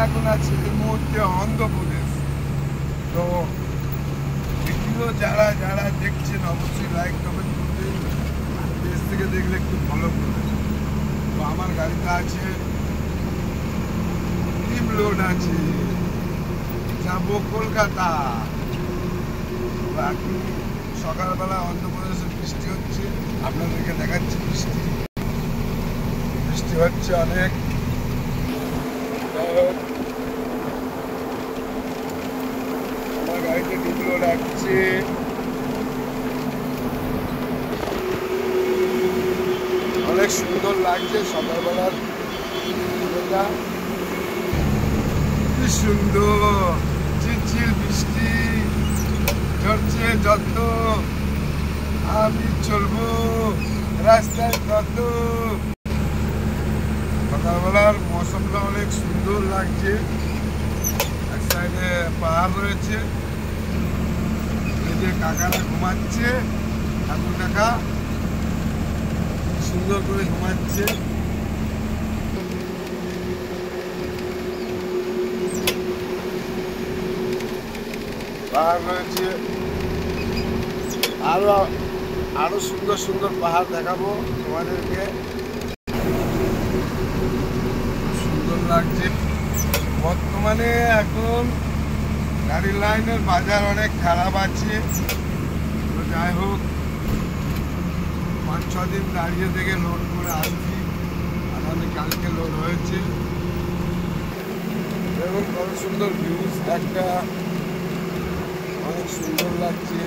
এখন আছি এই মুহূর্তে অন্ধ্রপ্রদেশ। তো ভিডিও যারা যারা দেখছেন অবশ্যই লাইক কমেন্ট করবেন, দেশ থেকে দেখলে একটু ফলো করবেন। তো আমার গাড়িতে আছে টিম লোড আছে, যাবো কলকাতা। এখন সকালবেলা অন্ধ্রপ্রদেশে বৃষ্টি হচ্ছে, আপনাদেরকে দেখাচ্ছি বৃষ্টি হচ্ছে অনেক। আমার গাড়িতে টিম লোড আসছে, অনেক সুন্দর লাগছে সকালবেলার ভিউটা, কি সুন্দর ঝিরঝির বৃষ্টি ঝরছে। যত আমি চলবো রাস্তায় তত। সকালবেলার মৌসুমটা অনেক সুন্দর লাগছে। এক সাইডে পাহাড় রয়েছে, এই যে কাকারা ঘুমাচ্ছে, ঠাকুর কাকা সুন্দর করে ঘুমাচ্ছে। পাহাড় রয়েছে, আরো সুন্দর সুন্দর পাহাড় দেখাবো তোমাদেরকে। সুন্দর লাগছে। বর্তমানে এখন গাড়ির লাইনের বাজার অনেক খারাপ আছে। তো যাই হোক, 5-6 দিন দাঁড়িয়ে থেকে লোড করে আসছি। আগামী কালকে লোড হয়েছে। দেখুন কত সুন্দর ভিউজ, একটা অনেক সুন্দর লাগছে।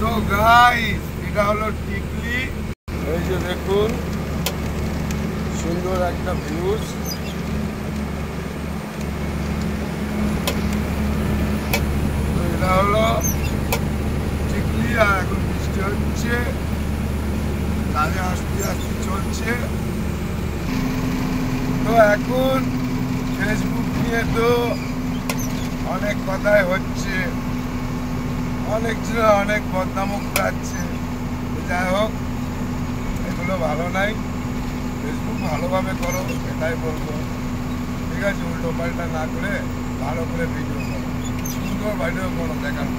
তো গাইস, এটা হলো টিকলি। এই যে দেখুন সুন্দর একটা ভিউজ। এটা হলো টিকলি, আর এখন বৃষ্টি হচ্ছে, কাজে আস্তে আস্তে চলছে। তো এখন ফেসবুক নিয়ে তো অনেক কথাই হচ্ছে, অনেকজন অনেক বদনামও কাটছে। যাই হোক, এগুলো ভালো নাই। ফেসবুক ভালোভাবে করো, এটাই বলবো। ঠিক আছে, উল্টো পাল্টা না করে ভালো করে ভিডিও করো, সুন্দর ভিডিও করো দেখার।